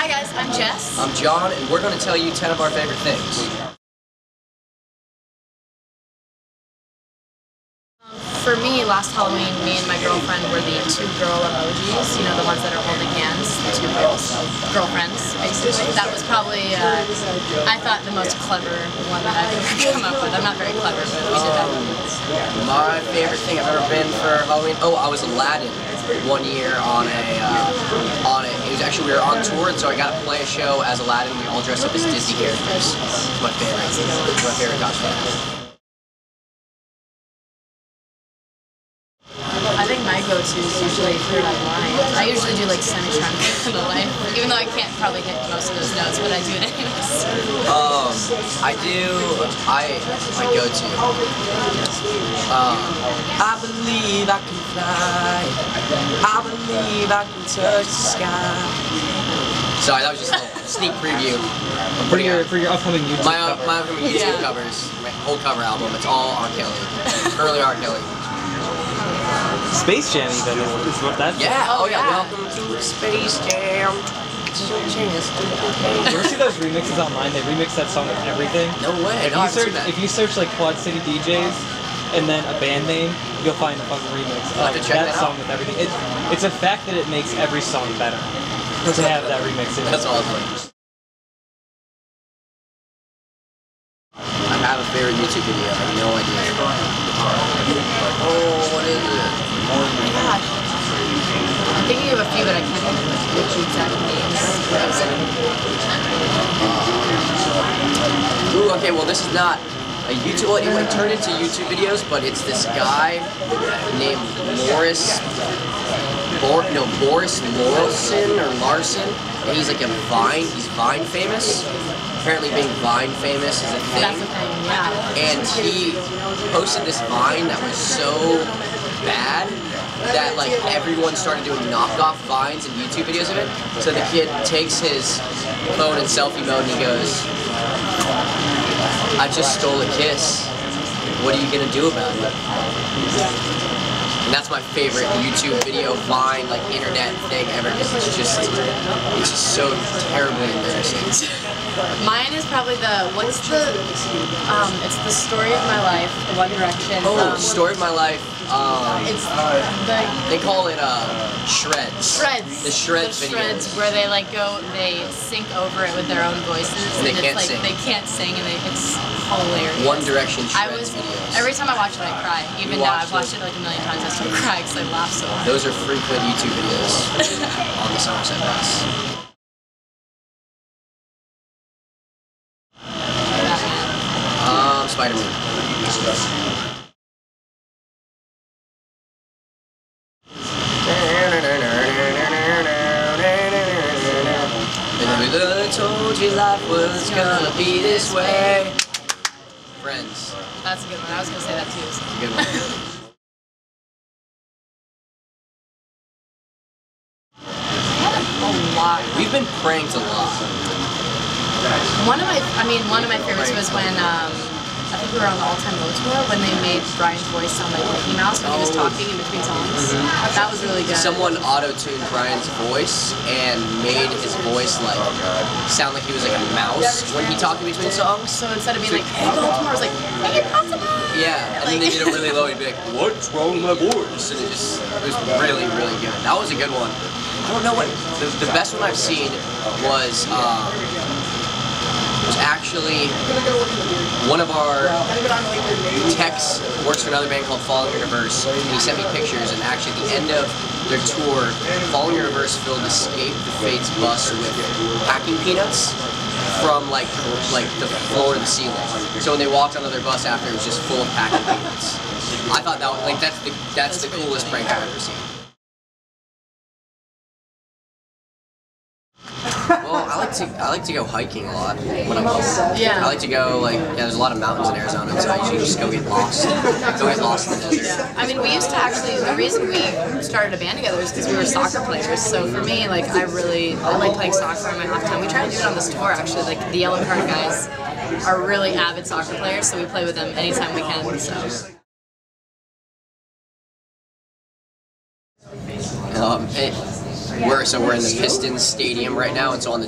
Hi guys, I'm Jess. I'm John, and we're going to tell you 10 of our favorite things. For me, last Halloween, me and my girlfriend were the two girl emojis, you know, the ones that are holding hands, the two girls, girlfriends, basically. That was probably, I thought, the most clever one that I've ever come up with. I'm not very clever, but we did that. My favorite thing I've ever been for Halloween, I was Aladdin one year on it was actually, we were on tour, and so I got to play a show as Aladdin. We all dressed up as Disney characters. It's my favorite costume. I think my go-to is usually Third Eye Blind. I usually do like semi-trunk in the life, even though I can't probably hit most of those notes, but I do it anyways. My go-to. I believe I can fly. I believe I can touch the sky. Sorry, that was just a little sneak preview. For your upcoming YouTube cover. My upcoming YouTube covers, my whole cover album, it's all R. Kelly. Early R. Kelly. Space Jam even is what that's. Yeah, welcome to Space Jam. You ever see those remixes online? They remix that song with everything. No way. If you search like Quad City DJs and then a band name, you'll find a fucking remix of that song with everything. It's a fact that it makes every song better to have that remix in it. That's awesome. I have a favorite YouTube video. I have no idea. Oh, what is it? Oh my gosh. I'm thinking of a few, but I can't think of which exact names. Ooh, okay, well this is not a YouTube, well, it turned into YouTube videos, but it's this guy named Boris Morrison or Larson, and he's like he's Vine famous. Apparently being Vine famous is a thing. That's a thing, yeah. And he posted this Vine that was so bad that like everyone started doing knockoff Vines and YouTube videos of it. So the kid takes his phone in selfie mode and he goes, "I just stole a kiss. What are you gonna do about it?" And that's my favorite YouTube video, Vine, like internet thing ever, because it's just so terribly embarrassing. Mine is probably it's the Story of My Life, the One Direction. Oh, Story of My Life. They call it shreds. Shreds. The shreds videos. Shreds where they they sync over it with their own voices. And they can't sing. They can't sing, and it's hilarious. One Direction shreds videos. Every time I watch it, I cry. Even now, I've watched it like a million times. I still cry because I laugh so hard. Those are frequent YouTube videos on the Somerset Bus. Spider-Man. I told you life was gonna be this way. Friends. That's a good one. I was gonna say that too. It's a good one. A lot. We've been pranked a lot. One of my favorites was when I think we were on the All Time Low tour when they made Brian's voice sound like Mickey Mouse when he was talking in between songs. That was really good. Someone auto-tuned Brian's voice and made his voice like sound like he was like a mouse when he talked in between songs. So instead of being like, "Hey, Baltimore," it was like, "Hey, Baltimore." Yeah, and then they did it really low. He'd be like, "What's wrong with my voice?" And it was really, really good. That was a good one. I don't know what the best one I've seen was actually one of our techs works for another band called Falling in Reverse, and he sent me pictures, and actually at the end of their tour, Falling in Reverse filled Escape the Fates bus with packing peanuts from like the floor to the ceiling. So when they walked onto their bus after, it was just full of packing peanuts. I thought that's the coolest prank I've ever seen. Well, I like to go hiking a lot when I'm home. Yeah. I like to go there's a lot of mountains in Arizona, so I usually just go get lost. Go get lost in the desert. Yeah. I mean, we used to actually, the reason we started a band together is because we were soccer players. So for me, I like playing soccer on my off time. We try to do it on this tour actually. Like the Yellow Card guys are really avid soccer players, so we play with them anytime we can. So. We're in the Pistons stadium right now. It's on the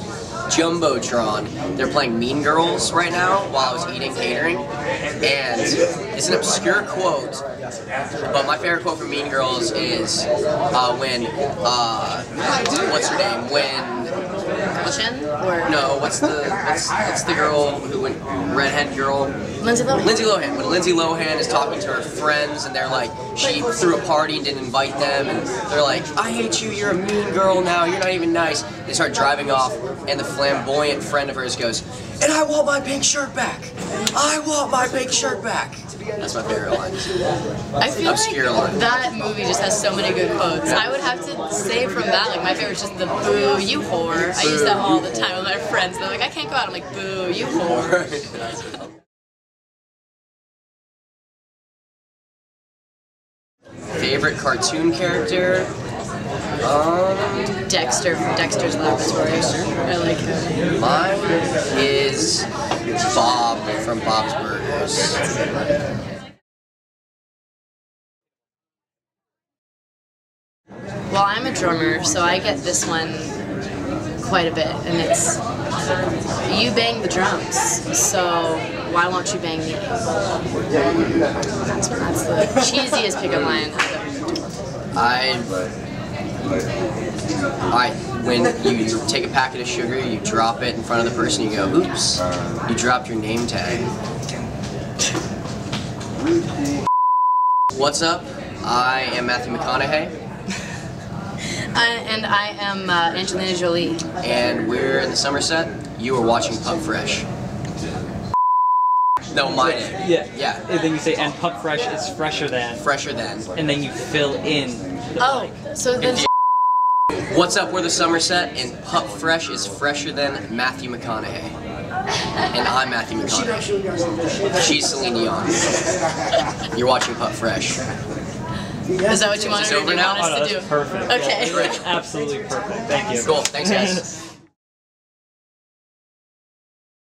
Jumbotron. They're playing Mean Girls right now while I was eating catering. And it's an obscure quote, but my favorite quote from Mean Girls is when, what's her name? When... Or No, what's the girl who went, redhead girl? Lindsay Lohan. Lindsay Lohan. When Lindsay Lohan is talking to her friends and they're like, she threw a party and didn't invite them, and they're like, I hate you, you're a mean girl now, you're not even nice. They start driving off, and the flamboyant friend of hers goes, and I want my pink shirt back. I want my pink shirt back. That's my favorite line. I feel obscure like line. that movie just has so many good quotes. I would have to say from that, like my favorite's just the boo, you whore. I use that all the time with my friends. They're like, I can't go out. I'm like, boo, you whore. Favorite cartoon character? Dexter from Dexter's Laboratory. I like him. Mine is Bob from Bob's Burgers. Well, I'm a drummer, so I get this one quite a bit, and it's, you bang the drums, so why won't you bang me? That's the cheesiest pickup line when you take a packet of sugar, you drop it in front of the person, you go, oops, you dropped your name tag. What's up? I am Matthew McConaughey. And I am Angelina Jolie. And we're in the Somerset. You are watching Pub Fresh. No, my name. Yeah. Yeah. And then you say, and Pup Fresh is fresher than. Fresher than. And then you fill in. Oh, so then. What's up? We're the Somerset, and Pup Fresh is fresher than Matthew McConaughey. And I'm Matthew McConaughey. She's Celine Dion. You're watching Pup Fresh. Is that what you wanted, over now? us to do? Perfect. Okay. Yeah, absolutely perfect. Thank you. Cool. Thanks, guys.